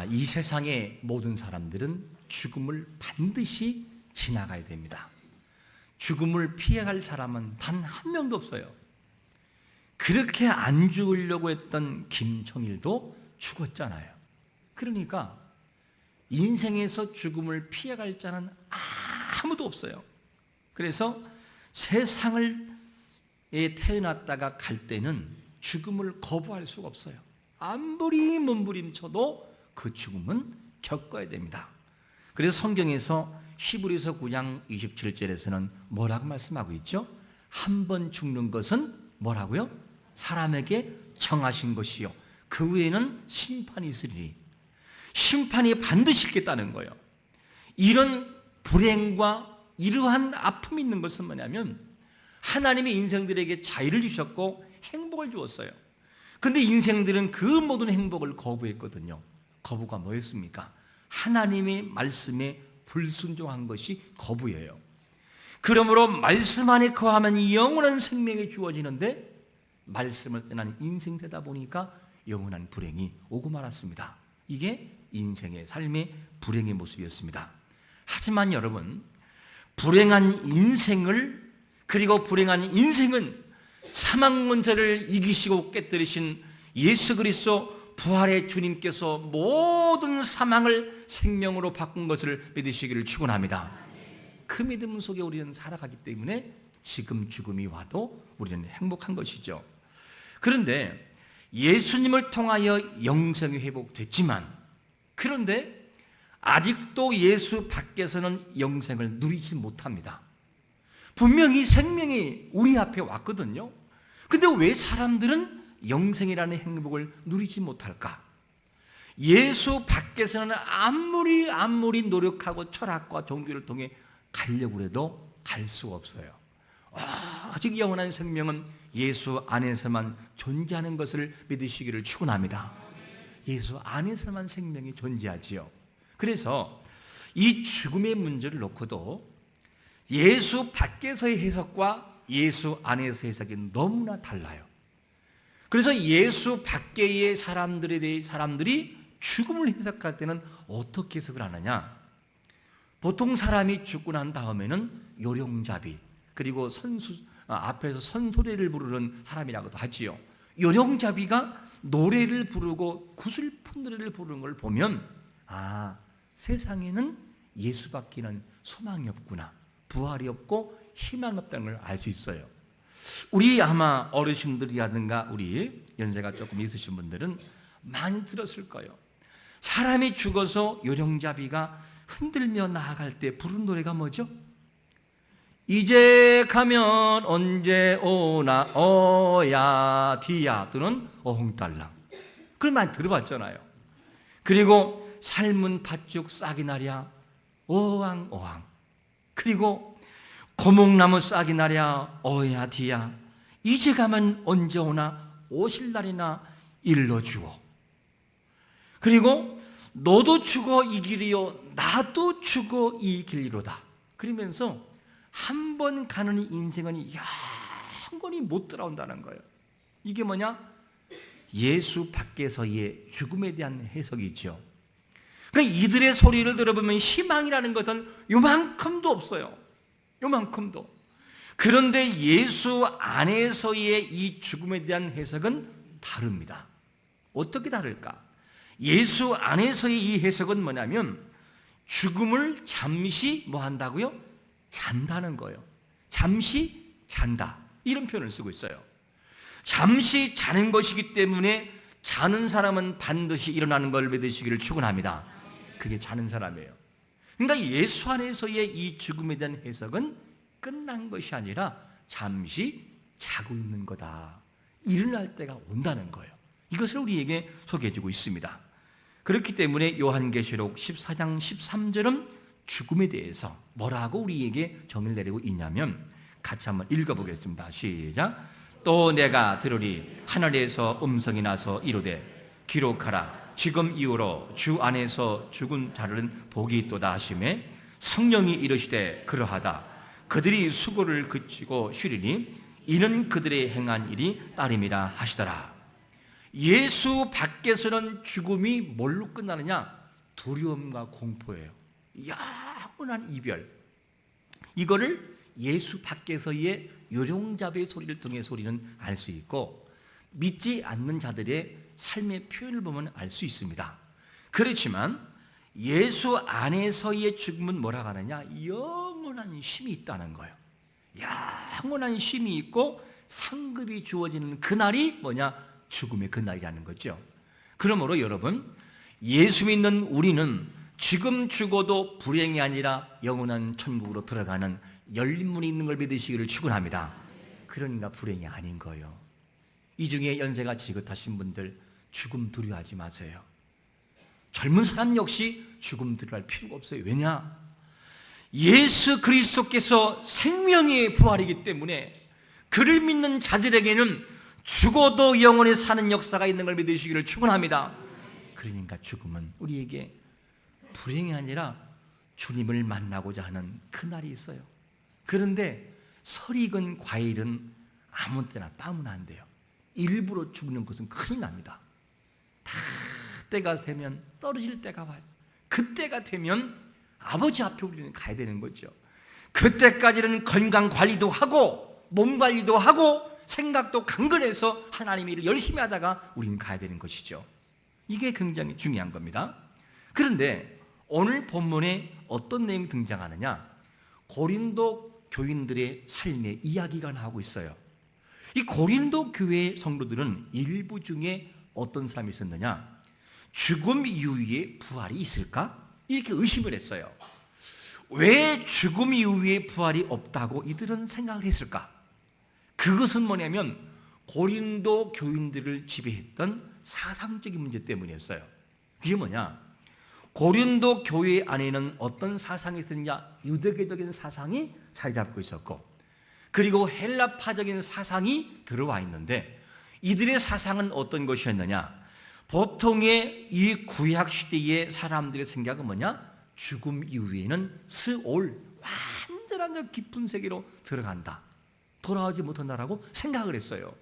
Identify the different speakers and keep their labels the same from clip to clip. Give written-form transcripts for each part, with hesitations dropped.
Speaker 1: 이 세상의 모든 사람들은 죽음을 반드시 지나가야 됩니다. 죽음을 피해갈 사람은 단 한 명도 없어요. 그렇게 안 죽으려고 했던 김총일도 죽었잖아요. 그러니까 인생에서 죽음을 피해갈 자는 아무도 없어요. 그래서 세상을 태어났다가 갈 때는 죽음을 거부할 수가 없어요. 아무리 몸부림쳐도 그 죽음은 겪어야 됩니다. 그래서 성경에서 히브리서 9장 27절에서는 뭐라고 말씀하고 있죠? 한 번 죽는 것은 뭐라고요? 사람에게 정하신 것이요 그 외에는 심판이 있으리니, 심판이 반드시 있겠다는 거예요. 이런 불행과 이러한 아픔이 있는 것은 뭐냐면 하나님이 인생들에게 자유를 주셨고 행복을 주었어요. 그런데 인생들은 그 모든 행복을 거부했거든요. 거부가 뭐였습니까? 하나님의 말씀에 불순종한 것이 거부예요. 그러므로 말씀 안에 거하면 영원한 생명이 주어지는데 말씀을 떠난 인생 되다 보니까 영원한 불행이 오고 말았습니다. 이게 인생의 삶의 불행의 모습이었습니다. 하지만 여러분, 불행한 인생을, 그리고 불행한 인생은 사망 문제를 이기시고 깨뜨리신 예수 그리스도 부활의 주님께서 모든 사망을 생명으로 바꾼 것을 믿으시기를 축원합니다. 그 믿음 속에 우리는 살아가기 때문에 지금 죽음이 와도 우리는 행복한 것이죠. 그런데 예수님을 통하여 영생이 회복됐지만, 그런데 아직도 예수 밖에서는 영생을 누리지 못합니다. 분명히 생명이 우리 앞에 왔거든요. 근데 왜 사람들은 영생이라는 행복을 누리지 못할까? 예수 밖에서는 아무리 노력하고 철학과 종교를 통해 가려고 해도 갈 수가 없어요. 아직 영원한 생명은 예수 안에서만 존재하는 것을 믿으시기를 축원합니다. 예수 안에서만 생명이 존재하지요. 그래서 이 죽음의 문제를 놓고도 예수 밖에서의 해석과 예수 안에서의 해석이 너무나 달라요. 그래서 예수 밖의 사람들이 죽음을 해석할 때는 어떻게 해석을 하느냐? 보통 사람이 죽고 난 다음에는 요령잡이, 그리고 앞에서 선소리를 부르는 사람이라고도 하지요. 요령잡이가 노래를 부르고 구슬픈 노래를 부르는 걸 보면 세상에는 예수밖에는 소망이 없구나, 부활이 없고 희망이 없다는 걸 알 수 있어요. 우리 아마 어르신들이라든가 우리 연세가 조금 있으신 분들은 많이 들었을 거예요. 사람이 죽어서 요령잡이가 흔들며 나아갈 때 부른 노래가 뭐죠? 이제 가면 언제 오나 어야 디야, 또는 어홍달랑. 그걸 많이 들어봤잖아요. 그리고 삶은 팥죽 싹이 나랴 어왕어왕, 그리고 고목나무 싹이 나랴 어야 디야, 이제 가면 언제 오나 오실 날이나 일러주오. 그리고 너도 죽어 이 길이요 나도 죽어 이 길이로다. 그러면서 한 번 가는 인생은 영원히 못 돌아온다는 거예요. 이게 뭐냐? 예수 밖에서의 죽음에 대한 해석이죠. 그러니까 이들의 소리를 들어보면 희망이라는 것은 요만큼도 없어요. 요만큼도. 그런데 예수 안에서의 이 죽음에 대한 해석은 다릅니다. 어떻게 다를까? 예수 안에서의 이 해석은 뭐냐면 죽음을 잠시 뭐 한다고요? 잔다는 거예요. 잠시 잔다, 이런 표현을 쓰고 있어요. 잠시 자는 것이기 때문에 자는 사람은 반드시 일어나는 걸 믿으시기를 축원합니다. 그게 자는 사람이에요. 그러니까 예수 안에서의 이 죽음에 대한 해석은 끝난 것이 아니라 잠시 자고 있는 거다, 일어날 때가 온다는 거예요. 이것을 우리에게 소개해주고 있습니다. 그렇기 때문에 요한계시록 14장 13절은 죽음에 대해서 뭐라고 우리에게 정의를 내리고 있냐면, 같이 한번 읽어보겠습니다. 시작. 또 내가 들으리 하늘에서 음성이 나서 이르되 기록하라, 지금 이후로 주 안에서 죽은 자들은 복이 있도다 하시매, 성령이 이르시되 그러하다. 그들이 수고를 그치고 쉬리니 이는 그들의 행한 일이 따름이라 하시더라. 예수 밖에서는 죽음이 뭘로 끝나느냐? 두려움과 공포예요. 영원한 이별. 이거를 예수 밖에서의 요정잡의 소리를 통해 우리는 알 수 있고, 믿지 않는 자들의 삶의 표현을 보면 알 수 있습니다. 그렇지만 예수 안에서의 죽음은 뭐라고 하느냐? 영원한 쉼이 있다는 거예요. 영원한 쉼이 있고 상급이 주어지는 그날이 뭐냐? 죽음의 그날이라는 거죠. 그러므로 여러분, 예수 믿는 우리는 지금 죽어도 불행이 아니라 영원한 천국으로 들어가는 열린 문이 있는 걸 믿으시기를 축원합니다. 그러니까 불행이 아닌 거예요. 이 중에 연세가 지긋하신 분들 죽음 두려워하지 마세요. 젊은 사람 역시 죽음 두려워할 필요가 없어요. 왜냐? 예수 그리스도께서 생명의 부활이기 때문에 그를 믿는 자들에게는 죽어도 영원히 사는 역사가 있는 걸 믿으시기를 축원합니다. 그러니까 죽음은 우리에게 불행이 아니라 주님을 만나고자 하는 그날이 있어요. 그런데 설익은 과일은 아무 때나 따면 안 돼요. 일부러 죽는 것은 큰일 납니다. 다 때가 되면 떨어질 때가 와요. 그때가 되면 아버지 앞에 우리는 가야 되는 거죠. 그때까지는 건강 관리도 하고 몸 관리도 하고 생각도 강건해서 하나님의 일을 열심히 하다가 우리는 가야 되는 것이죠. 이게 굉장히 중요한 겁니다. 그런데 오늘 본문에 어떤 내용이 등장하느냐? 고린도 교인들의 삶의 이야기가 나오고 있어요. 이 고린도 교회의 성도들은 일부 중에 어떤 사람이 있었느냐? 죽음 이후에 부활이 있을까? 이렇게 의심을 했어요. 왜 죽음 이후에 부활이 없다고 이들은 생각을 했을까? 그것은 뭐냐면 고린도 교인들을 지배했던 사상적인 문제 때문이었어요. 그게 뭐냐? 고린도 교회 안에는 어떤 사상이 있었냐? 유대교적인 사상이 자리 잡고 있었고, 그리고 헬라파적인 사상이 들어와 있는데, 이들의 사상은 어떤 것이었느냐? 보통의 이 구약 시대의 사람들의 생각은 뭐냐? 죽음 이후에는 스올, 완전한 깊은 세계로 들어간다, 돌아오지 못한다라고 생각을 했어요.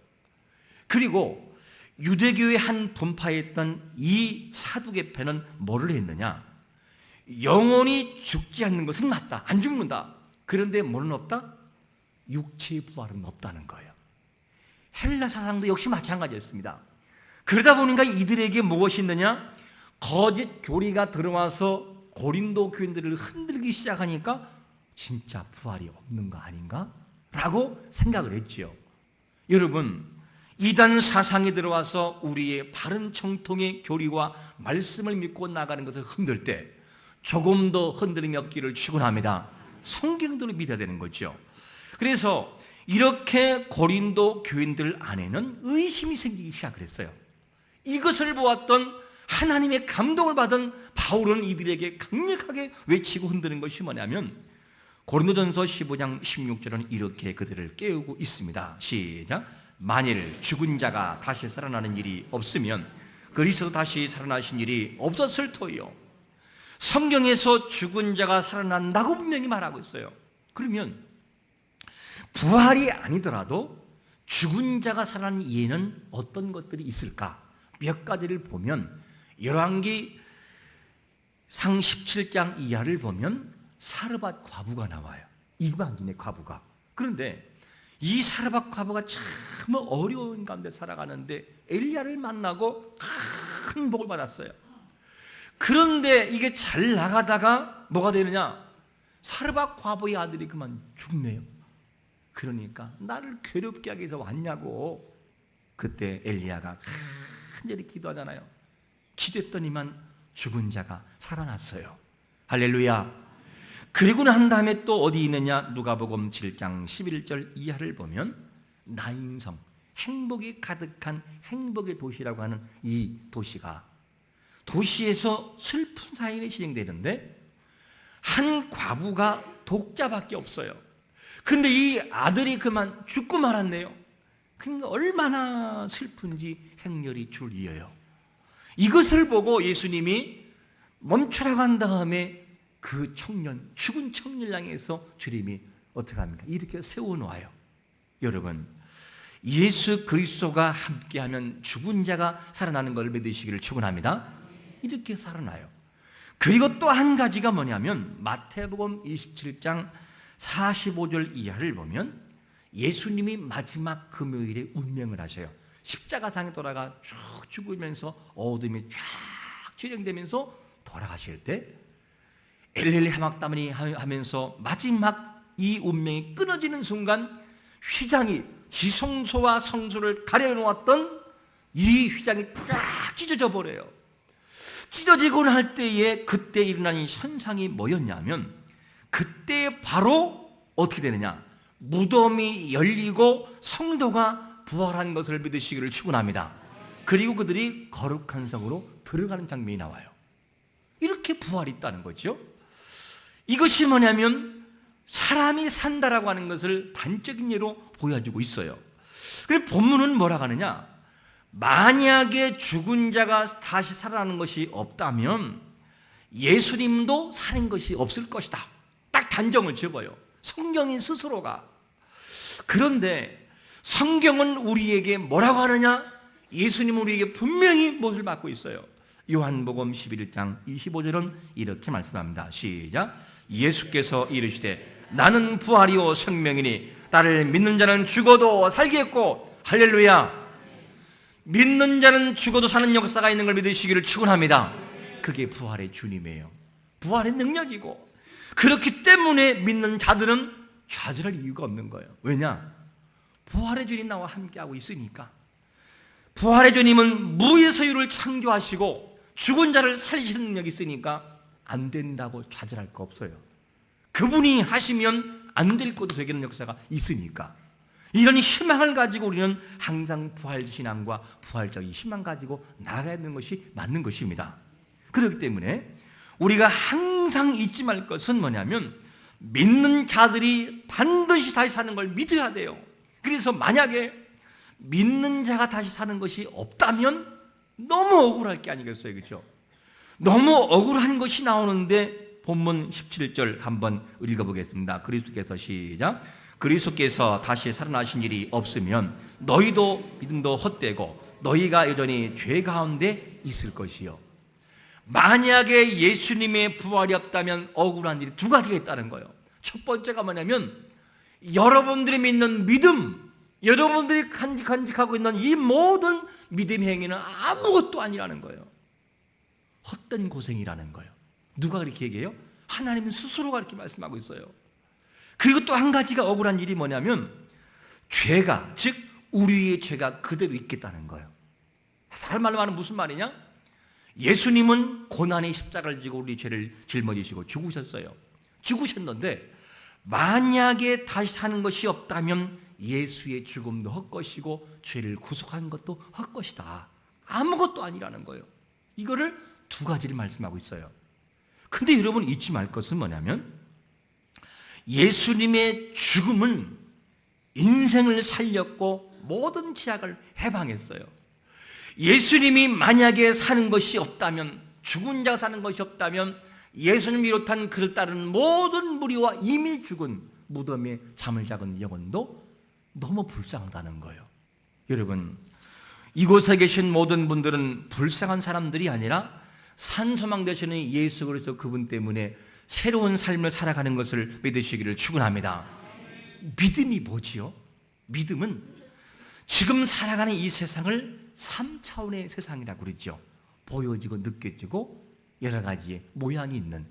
Speaker 1: 그리고 유대교의 한 분파에 있던 이 사두개파는 뭐를 했느냐? 영원히 죽지 않는 것은 맞다, 안 죽는다. 그런데 뭐는 없다? 육체의 부활은 없다는 거예요. 헬라 사상도 역시 마찬가지였습니다. 그러다 보니까 이들에게 무엇이 있느냐? 거짓 교리가 들어와서 고린도 교인들을 흔들기 시작하니까 진짜 부활이 없는 거 아닌가? 라고 생각을 했죠. 여러분, 이단 사상이 들어와서 우리의 바른 정통의 교리와 말씀을 믿고 나가는 것을 흔들 때 조금 더 흔들림이 없기를 축원합니다. 성경대로 믿어야 되는 거죠. 그래서 이렇게 고린도 교인들 안에는 의심이 생기기 시작을 했어요. 이것을 보았던 하나님의 감동을 받은 바울은 이들에게 강력하게 외치고 흔드는 것이 뭐냐면, 고린도전서 15장 16절은 이렇게 그들을 깨우고 있습니다. 시작. 만일 죽은 자가 다시 살아나는 일이 없으면 그리스도 다시 살아나신 일이 없었을 터이요. 성경에서 죽은 자가 살아난다고 분명히 말하고 있어요. 그러면 부활이 아니더라도 죽은 자가 살아나는 이해는 어떤 것들이 있을까? 몇 가지를 보면 열왕기 상 17장 이하를 보면 사르밧 과부가 나와요. 이방인의 과부가. 그런데 이 사르밧 과부가 참 어려운 가운데 살아가는데 엘리야를 만나고 큰 복을 받았어요. 그런데 이게 잘 나가다가 뭐가 되느냐? 사르밧 과부의 아들이 그만 죽네요. 그러니까 나를 괴롭게 하기 위해서 왔냐고. 그때 엘리야가 간절히 기도하잖아요. 기도했더니만 죽은 자가 살아났어요. 할렐루야. 그리고 난 다음에 또 어디 있느냐? 누가복음 7장 11절 이하를 보면 나인성, 행복이 가득한 행복의 도시라고 하는 이 도시가, 도시에서 슬픈 사연이 진행되는데 한 과부가 독자밖에 없어요. 근데 이 아들이 그만 죽고 말았네요. 그러니까 얼마나 슬픈지 행렬이 줄 이어요. 이것을 보고 예수님이 멈추라고 한 다음에 그 청년, 죽은 청년을 향해서 주님이 어떻게 합니까? 이렇게 세워놓아요. 여러분, 예수 그리스도가 함께하면 죽은 자가 살아나는 걸 믿으시기를 축원합니다. 이렇게 살아나요. 그리고 또 한 가지가 뭐냐면 마태복음 27장 45절 이하를 보면 예수님이 마지막 금요일에 운명을 하셔요. 십자가상에 돌아가 쭉 죽으면서 어둠이 쫙 진행되면서 돌아가실 때 엘렐리 하막다마니 하면서 마지막 이 운명이 끊어지는 순간 휘장이 지성소와 성소를 가려놓았던 이 휘장이 쫙 찢어져 버려요. 찢어지고 날 때에 그때 일어난 이 현상이 뭐였냐면 그때 바로 어떻게 되느냐, 무덤이 열리고 성도가 부활한 것을 믿으시기를 축원합니다. 그리고 그들이 거룩한 성으로 들어가는 장면이 나와요. 이렇게 부활이 있다는 거죠. 이것이 뭐냐면 사람이 산다라고 하는 것을 단적인 예로 보여주고 있어요. 그 본문은 뭐라고 하느냐, 만약에 죽은 자가 다시 살아나는 것이 없다면 예수님도 사는 것이 없을 것이다. 딱 단정을 지어요, 성경인 스스로가. 그런데 성경은 우리에게 뭐라고 하느냐, 예수님은 우리에게 분명히 무엇을 받고 있어요. 요한복음 11장 25절은 이렇게 말씀합니다. 시작. 예수께서 이르시되 나는 부활이요 생명이니 나를 믿는 자는 죽어도 살겠고, 할렐루야. 믿는 자는 죽어도 사는 역사가 있는 걸 믿으시기를 축원합니다. 그게 부활의 주님이에요. 부활의 능력이고, 그렇기 때문에 믿는 자들은 좌절할 이유가 없는 거예요. 왜냐? 부활의 주님 나와 함께하고 있으니까. 부활의 주님은 무의 소유를 창조하시고 죽은 자를 살리시는 능력이 있으니까 안 된다고 좌절할 거 없어요. 그분이 하시면 안 될 것도 되겠는 역사가 있으니까. 이런 희망을 가지고 우리는 항상 부활신앙과 부활적인 희망 가지고 나아가야 되는 것이 맞는 것입니다. 그렇기 때문에 우리가 항상 잊지 말 것은 뭐냐면 믿는 자들이 반드시 다시 사는 걸 믿어야 돼요. 그래서 만약에 믿는 자가 다시 사는 것이 없다면 너무 억울할 게 아니겠어요, 그렇죠? 너무 억울한 것이 나오는데 본문 17절 한번 읽어보겠습니다. 그리스도께서 시작. 그리스도께서 다시 살아나신 일이 없으면 너희도 믿음도 헛되고 너희가 여전히 죄 가운데 있을 것이요. 만약에 예수님의 부활이 없다면 억울한 일이 두 가지가 있다는 거예요. 첫 번째가 뭐냐면 여러분들이 믿는 믿음, 여러분들이 간직하고 있는 이 모든 믿음 행위는 아무것도 아니라는 거예요. 헛된 고생이라는 거예요. 누가 그렇게 얘기해요? 하나님 스스로가 이렇게 말씀하고 있어요. 그리고 또 한 가지가 억울한 일이 뭐냐면 죄가, 즉 우리의 죄가 그대로 있겠다는 거예요. 다른 말로 하면 무슨 말이냐? 예수님은 고난의 십자가를 지고 우리 죄를 짊어지시고 죽으셨어요. 죽으셨는데 만약에 다시 사는 것이 없다면 예수의 죽음도 헛것이고 죄를 구속한 것도 헛것이다. 아무것도 아니라는 거예요. 이거를 두 가지를 말씀하고 있어요. 근데 여러분 잊지 말 것은 뭐냐면 예수님의 죽음은 인생을 살렸고 모든 죄악을 해방했어요. 예수님이 만약에 사는 것이 없다면, 죽은 자가 사는 것이 없다면 예수님 비롯한 그를 따르는 모든 무리와 이미 죽은 무덤에 잠을 작은 영혼도 너무 불쌍하다는 거예요. 여러분, 이곳에 계신 모든 분들은 불쌍한 사람들이 아니라 산소망 되시는 예수 그리스도 그분 때문에 새로운 삶을 살아가는 것을 믿으시기를 축원합니다. 믿음이 뭐지요? 믿음은 지금 살아가는 이 세상을 3차원의 세상이라고 그러죠. 보여지고 느껴지고 여러 가지의 모양이 있는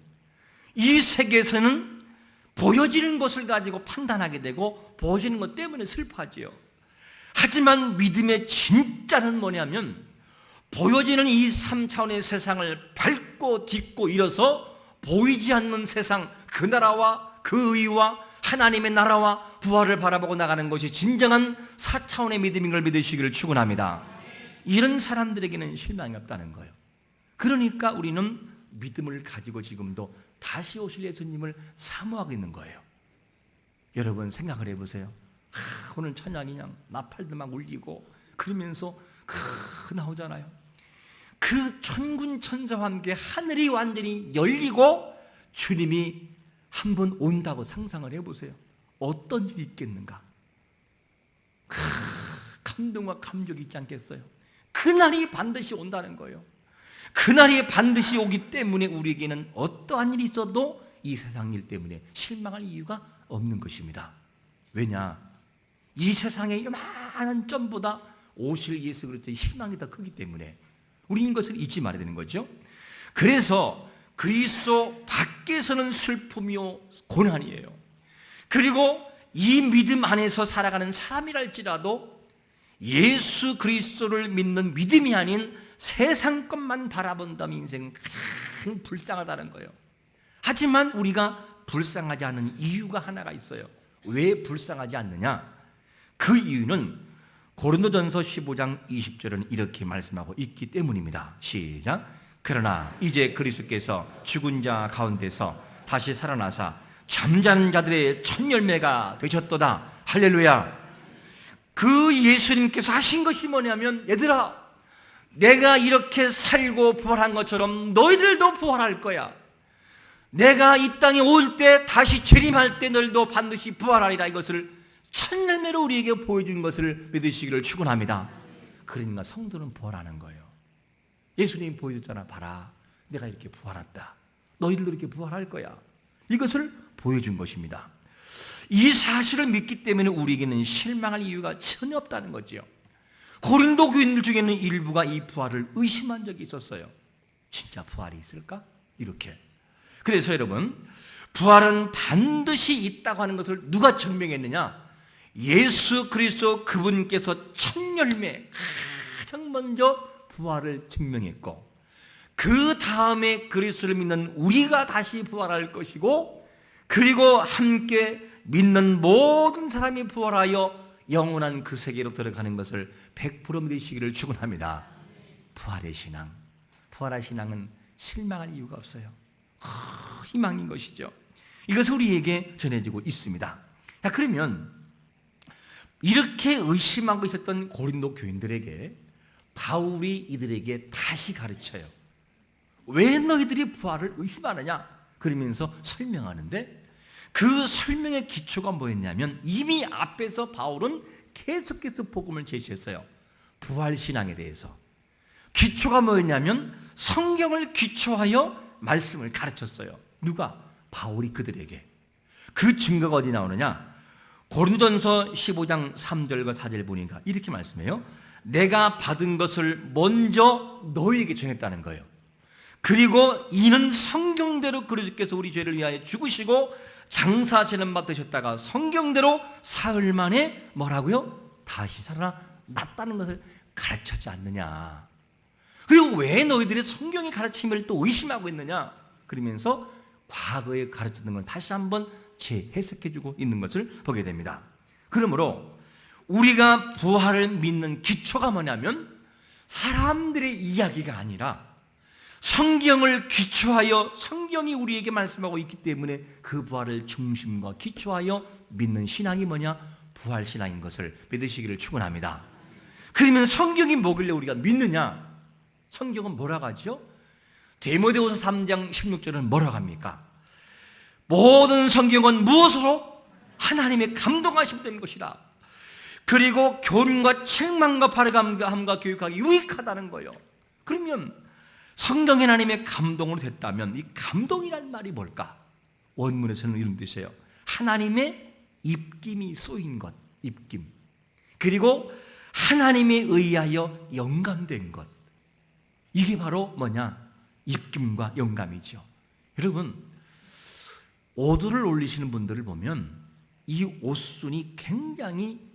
Speaker 1: 이 세계에서는 보여지는 것을 가지고 판단하게 되고 보여지는 것 때문에 슬퍼하지요. 하지만 믿음의 진짜는 뭐냐면 보여지는 이 3차원의 세상을 밟고 딛고 일어서 보이지 않는 세상, 그 나라와 그 의와 하나님의 나라와 부활을 바라보고 나가는 것이 진정한 4차원의 믿음인 걸 믿으시기를 축원합니다. 이런 사람들에게는 실망이 없다는 거예요. 그러니까 우리는 믿음을 가지고 지금도 다시 오실 예수님을 사모하고 있는 거예요. 여러분 생각을 해보세요. 오늘 찬양이 그냥 나팔도 막 울리고 그러면서 나오잖아요. 그 천군 천사와 함께 하늘이 완전히 열리고 주님이 한 번 온다고 상상을 해보세요. 어떤 일이 있겠는가? 감동과 감격이 있지 않겠어요? 그날이 반드시 온다는 거예요. 그날이 반드시 오기 때문에 우리에게는 어떠한 일이 있어도 이 세상 일 때문에 실망할 이유가 없는 것입니다. 왜냐? 이 세상의 많은 점보다 오실 예수 그리스도의 실망이 더 크기 때문에 우리는 이것을 잊지 말아야 되는 거죠. 그래서 그리스도 밖에서는 슬픔이요 고난이에요. 그리고 이 믿음 안에서 살아가는 사람이랄지라도 예수 그리스도를 믿는 믿음이 아닌 세상 것만 바라본다면 인생은 가장 불쌍하다는 거예요. 하지만 우리가 불쌍하지 않은 이유가 하나가 있어요. 왜 불쌍하지 않느냐? 그 이유는 고린도전서 15장 20절은 이렇게 말씀하고 있기 때문입니다. 시작. 그러나 이제 그리스도께서 죽은 자 가운데서 다시 살아나사 잠자는 자들의 첫 열매가 되셨도다. 할렐루야. 그 예수님께서 하신 것이 뭐냐면, 얘들아, 내가 이렇게 살고 부활한 것처럼 너희들도 부활할 거야. 내가 이 땅에 올 때 다시 재림할 때 너희도 반드시 부활하리라. 이것을 첫 열매로 우리에게 보여준 것을 믿으시기를 축원합니다. 그러니까 성도는 부활하는 거예요. 예수님이 보여줬잖아. 봐라, 내가 이렇게 부활했다. 너희들도 이렇게 부활할 거야. 이것을 보여준 것입니다. 이 사실을 믿기 때문에 우리에게는 실망할 이유가 전혀 없다는 거죠. 고린도 교인들 중에는 일부가 이 부활을 의심한 적이 있었어요. 진짜 부활이 있을까? 이렇게. 그래서 여러분, 부활은 반드시 있다고 하는 것을 누가 증명했느냐? 예수 그리스도 그분께서 첫 열매, 가장 먼저 부활을 증명했고, 그 다음에 그리스도를 믿는 우리가 다시 부활할 것이고, 그리고 함께 믿는 모든 사람이 부활하여 영원한 그 세계로 들어가는 것을 100% 믿으시기를 축원합니다. 부활의 신앙, 부활의 신앙은 실망할 이유가 없어요. 희망인 것이죠. 이것을 우리에게 전해지고 있습니다. 자, 그러면 이렇게 의심하고 있었던 고린도 교인들에게 바울이 이들에게 다시 가르쳐요. 왜 너희들이 부활을 의심하느냐? 그러면서 설명하는데, 그 설명의 기초가 뭐였냐면, 이미 앞에서 바울은 계속해서 복음을 제시했어요. 부활신앙에 대해서. 기초가 뭐였냐면 성경을 기초하여 말씀을 가르쳤어요. 누가? 바울이 그들에게. 그 증거가 어디 나오느냐? 고린도전서 15장 3절과 4절 보니까 이렇게 말씀해요. 내가 받은 것을 먼저 너희에게 전했다는 거예요. 그리고 이는 성경대로 그리스도께서 우리 죄를 위하여 죽으시고 장사하시는 바 되셨다가 성경대로 사흘 만에 뭐라고요? 다시 살아났다는 것을 가르쳤지 않느냐. 그리고 왜 너희들이 성경의 가르침을 또 의심하고 있느냐? 그러면서 과거에 가르쳤던 걸 다시 한번 재해석해주고 있는 것을 보게 됩니다. 그러므로 우리가 부활을 믿는 기초가 뭐냐면 사람들의 이야기가 아니라 성경을 기초하여 성경이 우리에게 말씀하고 있기 때문에 그 부활을 중심과 기초하여 믿는 신앙이 뭐냐? 부활신앙인 것을 믿으시기를 축원합니다. 그러면 성경이 뭐길래 우리가 믿느냐? 성경은 뭐라고 하죠? 디모데후서 3장 16절은 뭐라고 합니까? 모든 성경은 무엇으로? 하나님의 감동하심 된 것이다. 그리고 교훈과 책망과 바르감과 교육하기 유익하다는 거예요. 그러면 성경이 하나님의 감동으로 됐다면 이 감동이란 말이 뭘까? 원문에서는 이런 뜻이에요. 하나님의 입김이 쏘인 것, 입김. 그리고 하나님에 의하여 영감된 것. 이게 바로 뭐냐? 입김과 영감이죠. 여러분, 오두를 올리시는 분들을 보면 이 옷순이 굉장히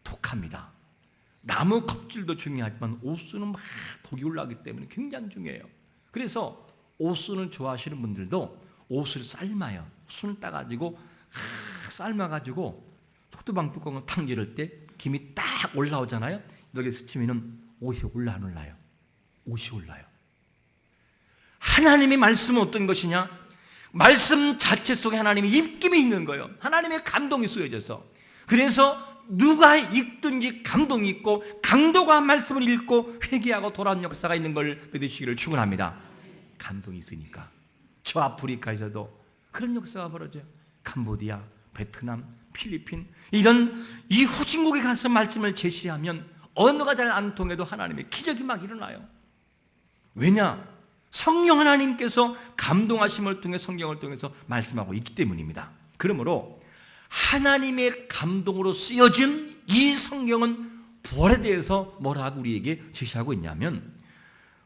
Speaker 1: 독합니다. 나무 껍질도 중요하지만 옷순은 막 독이 올라오기 때문에 굉장히 중요해요. 그래서 옷순을 좋아하시는 분들도 옷을 삶아요. 순을 따가지고 삶아가지고 소두방 뚜껑을 탁 열을 때 김이 딱 올라오잖아요. 여기 스치면은 옷이 올라 안 올라요? 옷이 올라요. 하나님의 말씀은 어떤 것이냐? 말씀 자체 속에 하나님의 입김이 있는 거예요. 하나님의 감동이 쏘여져서. 그래서 누가 읽든지 감동이 있고 강도가 말씀을 읽고 회개하고 돌아온 역사가 있는 걸 믿으시기를 축원합니다. 감동이 있으니까. 저 아프리카에서도 그런 역사가 벌어져요. 캄보디아, 베트남, 필리핀 이런 이 후진국에 가서 말씀을 제시하면 언어가 잘 안 통해도 하나님의 기적이 막 일어나요. 왜냐? 성령 하나님께서 감동하심을 통해 성경을 통해서 말씀하고 있기 때문입니다. 그러므로 하나님의 감동으로 쓰여진 이 성경은 부활에 대해서 뭐라고 우리에게 제시하고 있냐면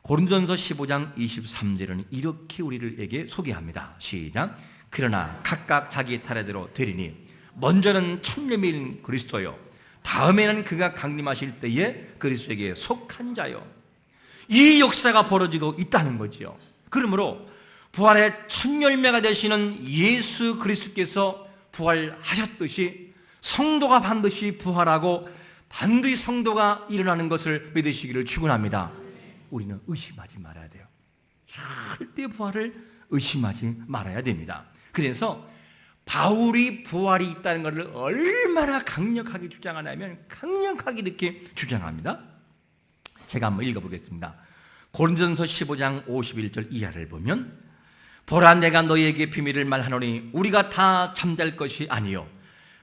Speaker 1: 고린도전서 15장 23절에는 이렇게 우리에게 소개합니다. 시작. 그러나 각각 자기 차례대로 되리니 먼저는 천년일 그리스도요 다음에는 그가 강림하실 때에 그리스도에게 속한 자요. 이 역사가 벌어지고 있다는 거죠. 그러므로 부활의 첫 열매가 되시는 예수 그리스도께서 부활하셨듯이 성도가 반드시 부활하고 반드시 성도가 일어나는 것을 믿으시기를 축원합니다. 우리는 의심하지 말아야 돼요. 절대 부활을 의심하지 말아야 됩니다. 그래서 바울이 부활이 있다는 것을 얼마나 강력하게 주장하냐면 강력하게 이렇게 주장합니다. 제가 한번 읽어보겠습니다. 고린도전서 15장 51절 이하를 보면 보라 내가 너희에게 비밀을 말하노니 우리가 다 잠잘 것이 아니요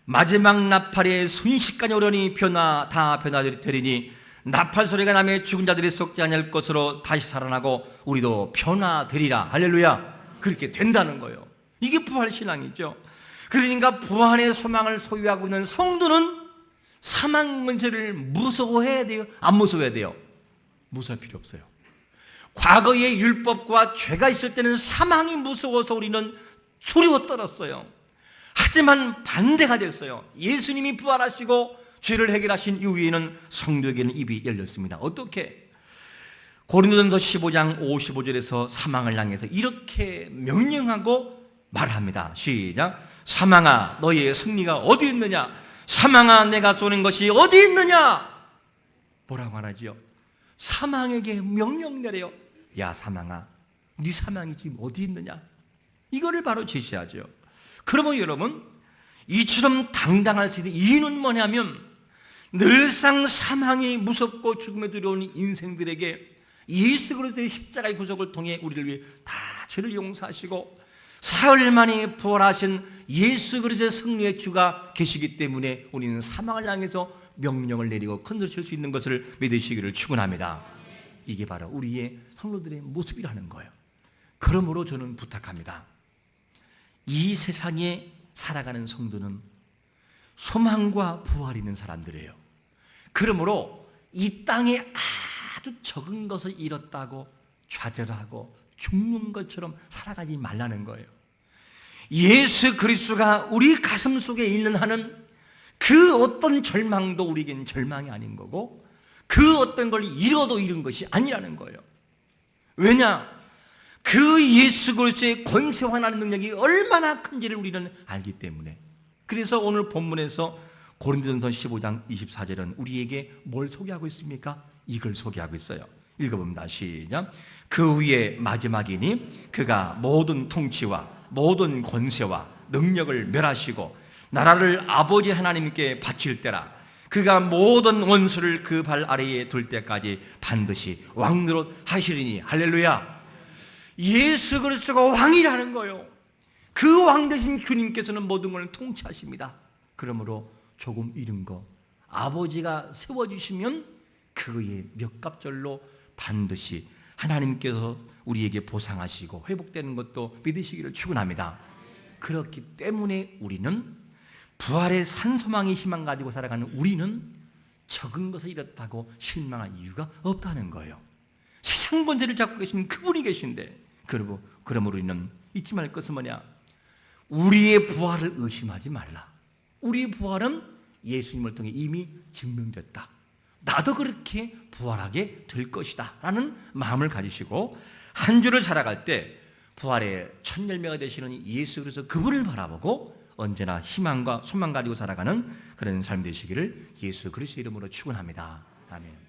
Speaker 1: 마지막 나팔의 순식간에 오려니 다 변화되리니 나팔 소리가 나며 죽은 자들이 썩지 아니할 것으로 다시 살아나고 우리도 변화되리라. 할렐루야. 그렇게 된다는 거예요. 이게 부활신앙이죠. 그러니까 부활의 소망을 소유하고 있는 성도는 사망 문제를 무서워해야 돼요? 안 무서워해야 돼요? 무서워할 필요 없어요. 과거의 율법과 죄가 있을 때는 사망이 무서워서 우리는 두려워 떨었어요. 하지만 반대가 됐어요. 예수님이 부활하시고 죄를 해결하신 이후에는 성도에게는 입이 열렸습니다. 어떻게? 고린도전서 15장 55절에서 사망을 향해서 이렇게 명령하고 말합니다. 시작. 사망아 너희의 승리가 어디 있느냐? 사망아 내가 쏘는 것이 어디 있느냐? 뭐라고 하나지요? 사망에게 명령 내려요. 야 사망아 네 사망이 지금 어디 있느냐? 이거를 바로 제시하죠. 그러면 여러분 이처럼 당당할 수 있는 이유는 뭐냐면 늘상 사망이 무섭고 죽음에 두려운 인생들에게 예수 그리스도의 십자가의 구속을 통해 우리를 위해 다 죄를 용서하시고 사흘 만에 부활하신 예수 그리스도의 승리의 주가 계시기 때문에 우리는 사망을 향해서 명령을 내리고 건드릴 수 있는 것을 믿으시기를 축원합니다. 이게 바로 우리의 성도들의 모습이라는 거예요. 그러므로 저는 부탁합니다. 이 세상에 살아가는 성도는 소망과 부활이 있는 사람들이에요. 그러므로 이 땅에 아주 적은 것을 잃었다고 좌절하고 죽는 것처럼 살아가지 말라는 거예요. 예수 그리스도가 우리 가슴 속에 있는 한은 그 어떤 절망도 우리에겐 절망이 아닌 거고 그 어떤 걸 잃어도 잃은 것이 아니라는 거예요. 왜냐? 그 예수 그리스도의 권세와 하나님의 능력이 얼마나 큰지를 우리는 알기 때문에. 그래서 오늘 본문에서 고린도전서 15장 24절은 우리에게 뭘 소개하고 있습니까? 이걸 소개하고 있어요. 읽어봅니다. 시작. 그 위에 마지막이니 그가 모든 통치와 모든 권세와 능력을 멸하시고 나라를 아버지 하나님께 바칠 때라. 그가 모든 원수를 그 발 아래에 둘 때까지 반드시 왕노릇 하시리니. 할렐루야. 예수 그리스도가 왕이라는 거예요. 그 왕 되신 주님께서는 모든 걸 통치하십니다. 그러므로 조금 잃은 거 아버지가 세워주시면 그의 몇 갑절로 반드시 하나님께서 우리에게 보상하시고 회복되는 것도 믿으시기를 축원합니다. 그렇기 때문에 우리는 부활의 산소망의 희망 가지고 살아가는 우리는 적은 것을 잃었다고 실망할 이유가 없다는 거예요. 세상 권세를 잡고 계신 그분이 계신데 그러므로 우리는 잊지 말 것은 뭐냐? 우리의 부활을 의심하지 말라. 우리의 부활은 예수님을 통해 이미 증명됐다. 나도 그렇게 부활하게 될 것이다 라는 마음을 가지시고 한 주를 살아갈 때 부활의 첫 열매가 되시는 예수 그리스도 그분을 바라보고 언제나 희망과 소망 가지고 살아가는 그런 삶 되시기를 예수 그리스도 이름으로 축원합니다. 아멘.